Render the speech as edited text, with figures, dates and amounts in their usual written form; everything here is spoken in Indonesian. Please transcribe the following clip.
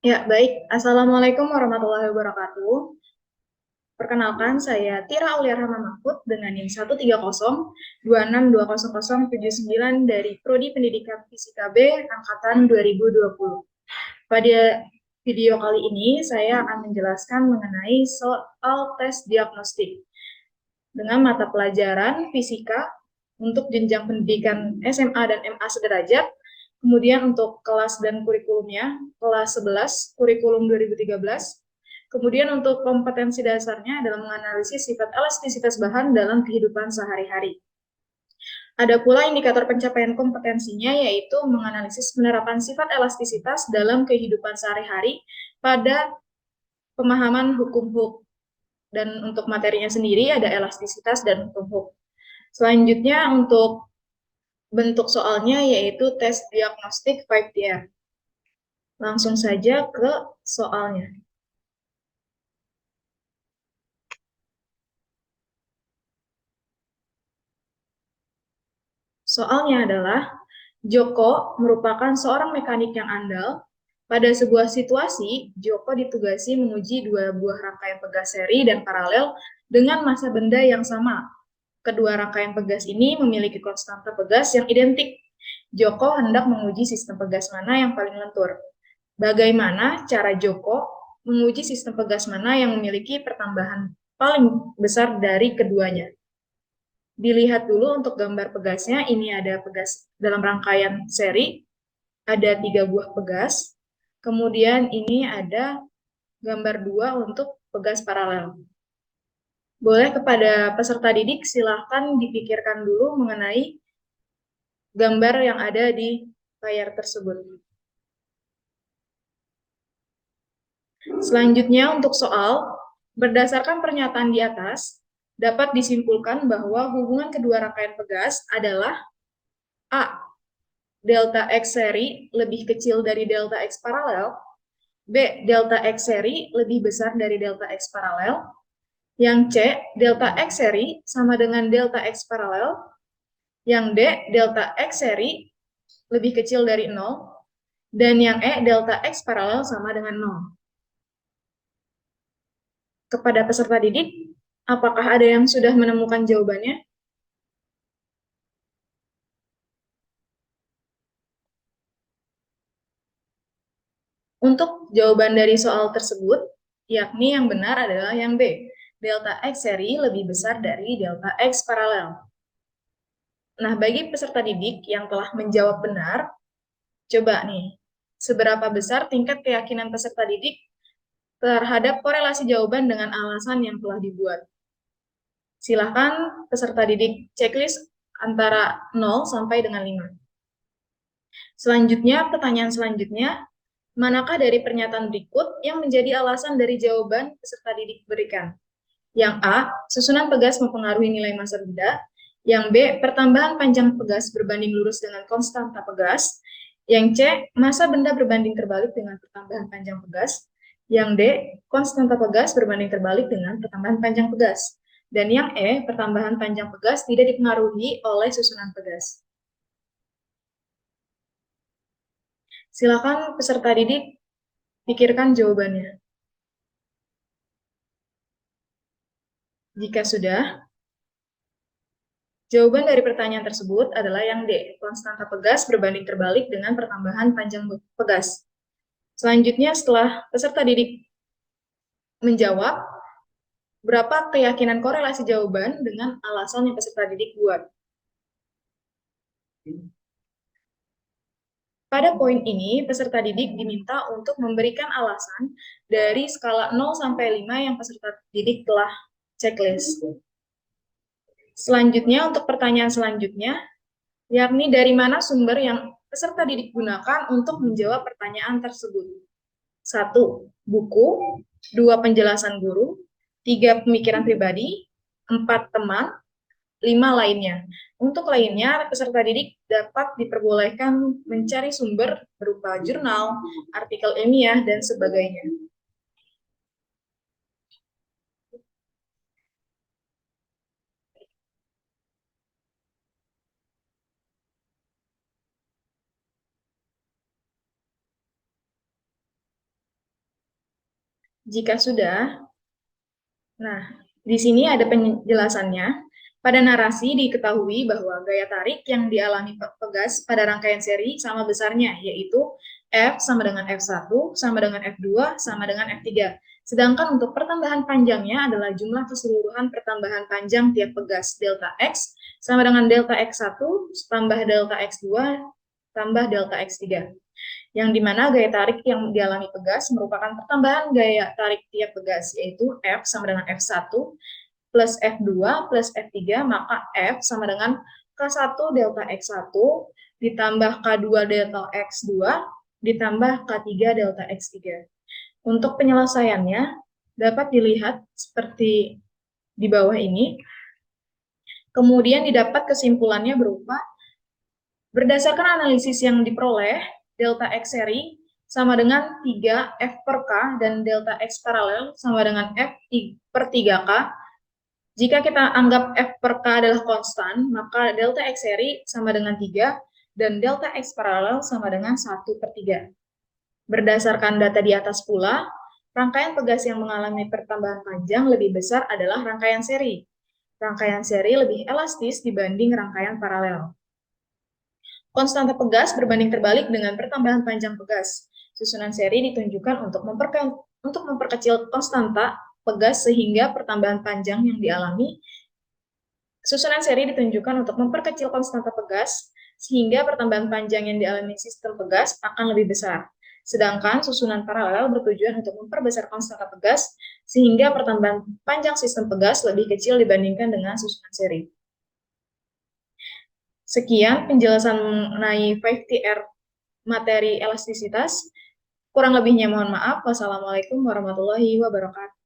Ya, baik. Assalamualaikum warahmatullahi wabarakatuh. Perkenalkan, saya Tira Aulia Rahma Mahfud dengan NIM 13026200079 dari Prodi Pendidikan Fisika B Angkatan 2020. Pada video kali ini, saya akan menjelaskan mengenai soal tes diagnostik dengan mata pelajaran fisika untuk jenjang pendidikan SMA dan MA sederajat. Kemudian untuk kelas dan kurikulumnya, kelas 11, kurikulum 2013. Kemudian untuk kompetensi dasarnya adalah menganalisis sifat elastisitas bahan dalam kehidupan sehari-hari. Ada pula indikator pencapaian kompetensinya, yaitu menganalisis penerapan sifat elastisitas dalam kehidupan sehari-hari pada pemahaman hukum. Dan untuk materinya sendiri ada elastisitas dan hukum. Selanjutnya untuk bentuk soalnya yaitu tes diagnostik 5 tier. Langsung saja ke soalnya. Soalnya adalah, Joko merupakan seorang mekanik yang andal. Pada sebuah situasi, Joko ditugasi menguji dua buah rangkaian pegas seri dan paralel dengan massa benda yang sama. Kedua rangkaian pegas ini memiliki konstanta pegas yang identik. Joko hendak menguji sistem pegas mana yang paling lentur. Bagaimana cara Joko menguji sistem pegas mana yang memiliki pertambahan paling besar dari keduanya? Dilihat dulu untuk gambar pegasnya, ini ada pegas dalam rangkaian seri, ada 3 buah pegas, kemudian ini ada gambar 2 untuk pegas paralel. Boleh kepada peserta didik silahkan dipikirkan dulu mengenai gambar yang ada di layar tersebut. Selanjutnya untuk soal, berdasarkan pernyataan di atas, dapat disimpulkan bahwa hubungan kedua rangkaian pegas adalah A. Delta X seri lebih kecil dari delta X paralel. B. Delta X seri lebih besar dari delta X paralel. Yang C. Delta X seri sama dengan delta X paralel. Yang D. Delta X seri lebih kecil dari 0. Dan yang E. Delta X paralel sama dengan 0. Kepada peserta didik, apakah ada yang sudah menemukan jawabannya? Untuk jawaban dari soal tersebut, yakni yang benar adalah yang B. Delta X seri lebih besar dari delta X paralel. Nah, bagi peserta didik yang telah menjawab benar, coba nih, seberapa besar tingkat keyakinan peserta didik terhadap korelasi jawaban dengan alasan yang telah dibuat? Silahkan peserta didik checklist antara 0 sampai dengan 5. Selanjutnya, pertanyaan selanjutnya, manakah dari pernyataan berikut yang menjadi alasan dari jawaban peserta didik berikan? Yang A, susunan pegas mempengaruhi nilai massa benda. Yang B, pertambahan panjang pegas berbanding lurus dengan konstanta pegas. Yang C, massa benda berbanding terbalik dengan pertambahan panjang pegas. Yang D, konstanta pegas berbanding terbalik dengan pertambahan panjang pegas. Dan yang E, pertambahan panjang pegas tidak dipengaruhi oleh susunan pegas. Silakan peserta didik pikirkan jawabannya. Jika sudah, jawaban dari pertanyaan tersebut adalah yang D, konstanta pegas berbanding terbalik dengan pertambahan panjang pegas. Selanjutnya, setelah peserta didik menjawab, berapa keyakinan korelasi jawaban dengan alasan yang peserta didik buat? Pada poin ini, peserta didik diminta untuk memberikan alasan dari skala 0 sampai 5 yang peserta didik telah checklist. Selanjutnya, untuk pertanyaan selanjutnya, yakni dari mana sumber yang peserta didik gunakan untuk menjawab pertanyaan tersebut. 1. Buku. 2. Penjelasan guru. 3. Pemikiran pribadi. 4. Teman. 5. Lainnya. Untuk lainnya, peserta didik dapat diperbolehkan mencari sumber berupa jurnal, artikel ilmiah, dan sebagainya. Jika sudah, nah, di sini ada penjelasannya. Pada narasi diketahui bahwa gaya tarik yang dialami pegas pada rangkaian seri sama besarnya, yaitu F sama dengan F1, sama dengan F2, sama dengan F3. Sedangkan untuk pertambahan panjangnya adalah jumlah keseluruhan pertambahan panjang tiap pegas delta X sama dengan delta X1 tambah delta X2 tambah delta X3, yang dimana gaya tarik yang dialami pegas merupakan pertambahan gaya tarik tiap pegas, yaitu F sama dengan F1 plus F2 plus F3, maka F sama dengan K1 delta X1 ditambah K2 delta X2 ditambah K3 delta X3. Untuk penyelesaiannya dapat dilihat seperti di bawah ini. Kemudian didapat kesimpulannya berupa berdasarkan analisis yang diperoleh, delta X seri sama dengan 3 F per K dan delta X paralel sama dengan F per 3K. Jika kita anggap F per K adalah konstan, maka delta X seri sama dengan 3 dan delta X paralel sama dengan 1 per 3. Berdasarkan data di atas pula, rangkaian pegas yang mengalami pertambahan panjang lebih besar adalah rangkaian seri. Rangkaian seri lebih elastis dibanding rangkaian paralel. Konstanta pegas berbanding terbalik dengan pertambahan panjang pegas. Susunan seri ditunjukkan untuk memperkecil konstanta pegas sehingga pertambahan panjang yang dialami. Susunan seri ditunjukkan untuk memperkecil konstanta pegas sehingga pertambahan panjang yang dialami sistem pegas akan lebih besar. Sedangkan susunan paralel bertujuan untuk memperbesar konstanta pegas sehingga pertambahan panjang sistem pegas lebih kecil dibandingkan dengan susunan seri. Sekian penjelasan mengenai 5TR materi elastisitas. Kurang lebihnya mohon maaf. Wassalamualaikum warahmatullahi wabarakatuh.